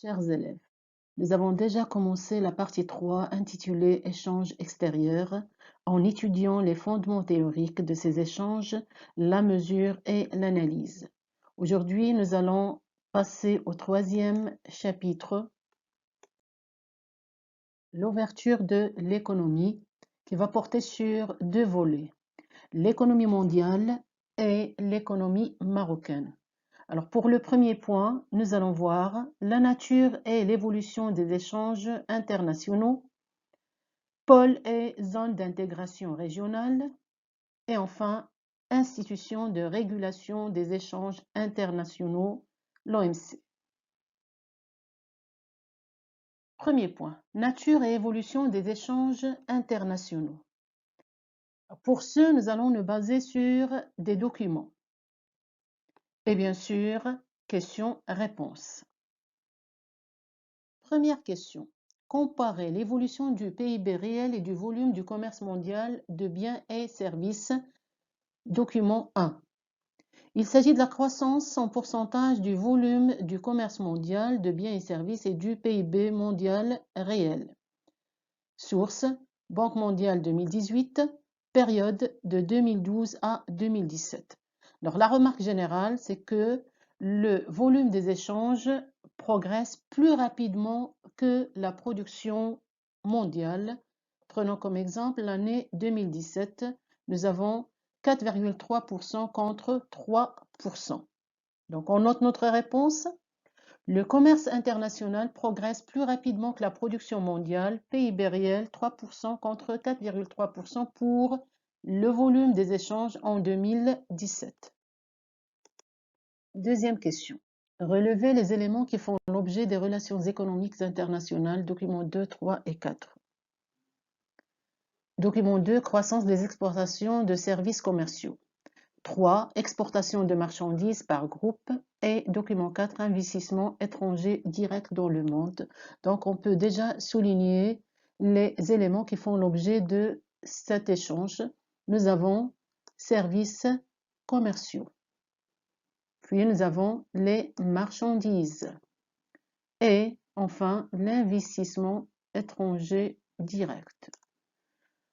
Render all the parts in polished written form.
Chers élèves, nous avons déjà commencé la partie 3 intitulée Échanges extérieurs en étudiant les fondements théoriques de ces échanges, la mesure et l'analyse. Aujourd'hui, nous allons passer au troisième chapitre, l'ouverture de l'économie, qui va porter sur deux volets, l'économie mondiale et l'économie marocaine. Alors pour le premier point, nous allons voir la nature et l'évolution des échanges internationaux, pôles et zones d'intégration régionale, et enfin, institution de régulation des échanges internationaux, l'OMC. Premier point, nature et évolution des échanges internationaux. Pour ce, nous allons nous baser sur des documents. Et bien sûr, questions-réponses. Première question. Comparer l'évolution du PIB réel et du volume du commerce mondial de biens et services. Document 1. Il s'agit de la croissance en pourcentage du volume du commerce mondial de biens et services et du PIB mondial réel. Source, Banque mondiale 2018, période de 2012 à 2017. Alors la remarque générale, c'est que le volume des échanges progresse plus rapidement que la production mondiale. Prenons comme exemple l'année 2017, nous avons 4,3% contre 3%. Donc on note notre réponse. Le commerce international progresse plus rapidement que la production mondiale, PIB réel 3% contre 4,3% pour le volume des échanges en 2017. Deuxième question. Relevez les éléments qui font l'objet des relations économiques internationales, documents 2, 3 et 4. Document 2, croissance des exportations de services commerciaux. 3, exportation de marchandises par groupe. Et document 4, investissement étranger direct dans le monde. Donc, on peut déjà souligner les éléments qui font l'objet de cet échange. Nous avons services commerciaux. Puis, nous avons les marchandises. Et enfin, l'investissement étranger direct.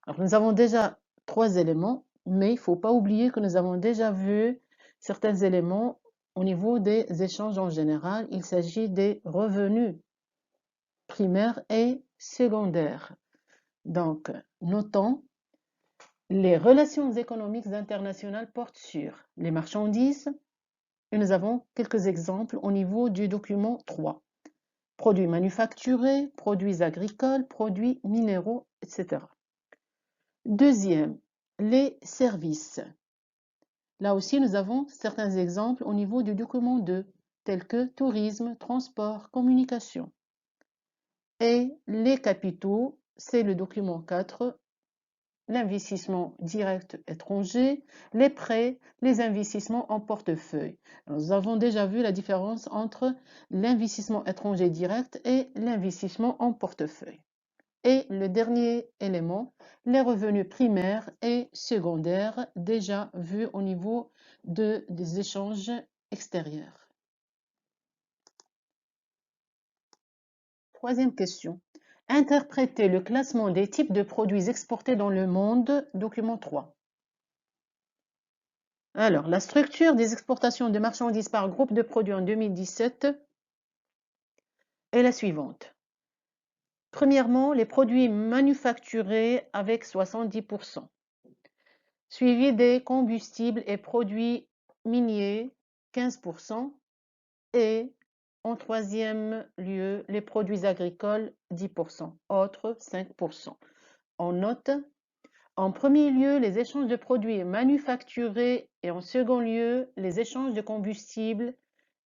Alors, nous avons déjà 3 éléments, mais il ne faut pas oublier que nous avons déjà vu certains éléments au niveau des échanges en général. Il s'agit des revenus primaires et secondaires. Donc, notons, les relations économiques internationales portent sur les marchandises, et nous avons quelques exemples au niveau du document 3. Produits manufacturés, produits agricoles, produits minéraux, etc. Deuxième, les services. Là aussi, nous avons certains exemples au niveau du document 2, tels que tourisme, transport, communication. Et les capitaux, c'est le document 4, l'investissement direct étranger, les prêts, les investissements en portefeuille. Nous avons déjà vu la différence entre l'investissement étranger direct et l'investissement en portefeuille. Et le dernier élément, les revenus primaires et secondaires, déjà vus au niveau des échanges extérieurs. Troisième question. Interpréter le classement des types de produits exportés dans le monde, document 3. Alors, la structure des exportations de marchandises par groupe de produits en 2017 est la suivante. Premièrement, les produits manufacturés avec 70%. Suivi des combustibles et produits miniers, 15%, et en troisième lieu, les produits agricoles, 10%, autres, 5%. On note, en premier lieu, les échanges de produits manufacturés et en second lieu, les échanges de combustibles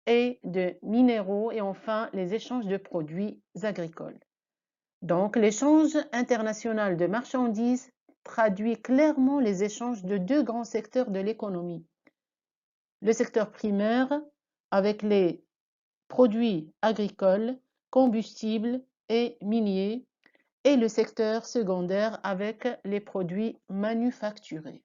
et de minéraux et enfin, les échanges de produits agricoles. Donc, l'échange international de marchandises traduit clairement les échanges de deux grands secteurs de l'économie. Le secteur primaire avec les produits agricoles, combustibles et miniers et le secteur secondaire avec les produits manufacturés.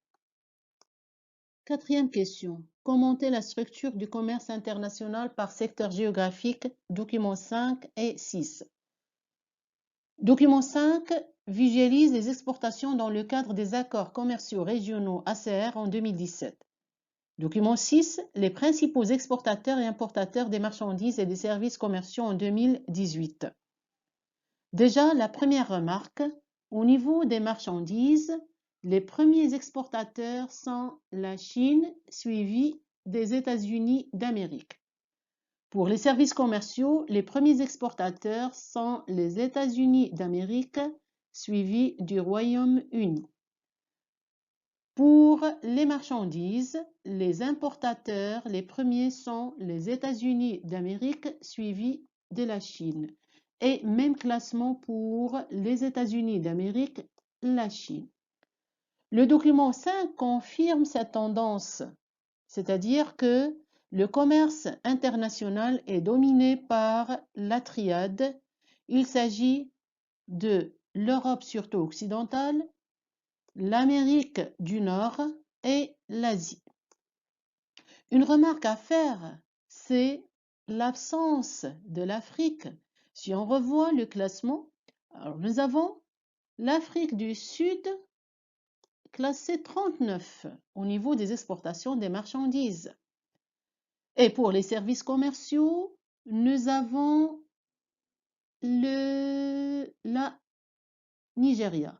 Quatrième question. Commenter la structure du commerce international par secteur géographique, documents 5 et 6. Document 5 visualise les exportations dans le cadre des accords commerciaux régionaux ACR en 2017. Document 6, les principaux exportateurs et importateurs des marchandises et des services commerciaux en 2018. Déjà, la première remarque, au niveau des marchandises, les premiers exportateurs sont la Chine, suivie des États-Unis d'Amérique. Pour les services commerciaux, les premiers exportateurs sont les États-Unis d'Amérique, suivis du Royaume-Uni. Pour les marchandises, les importateurs, les premiers sont les États-Unis d'Amérique, suivis de la Chine. Et même classement pour les États-Unis d'Amérique, la Chine. Le document 5 confirme cette tendance, c'est-à-dire que le commerce international est dominé par la triade. Il s'agit de l'Europe surtout occidentale, l'Amérique du Nord et l'Asie. Une remarque à faire, c'est l'absence de l'Afrique. Si on revoit le classement, alors nous avons l'Afrique du Sud classée 39 au niveau des exportations des marchandises. Et pour les services commerciaux, nous avons la Nigeria,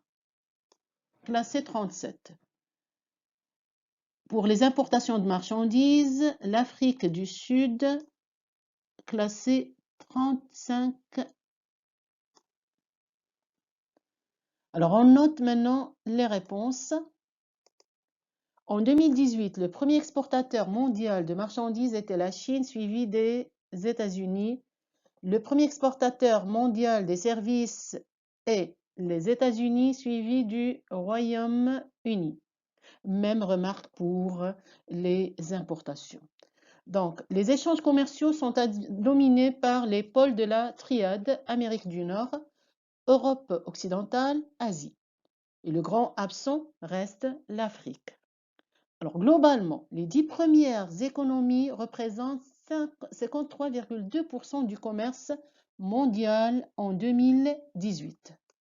classée 37. Pour les importations de marchandises, l'Afrique du Sud, classée 35. Alors, on note maintenant les réponses. En 2018, le premier exportateur mondial de marchandises était la Chine, suivi des États-Unis. Le premier exportateur mondial des services est les États-Unis, suivi du Royaume-Uni. Même remarque pour les importations. Donc, les échanges commerciaux sont dominés par les pôles de la triade Amérique du Nord, Europe occidentale, Asie. Et le grand absent reste l'Afrique. Alors, globalement, les 10 premières économies représentent 53,2% du commerce mondial en 2018.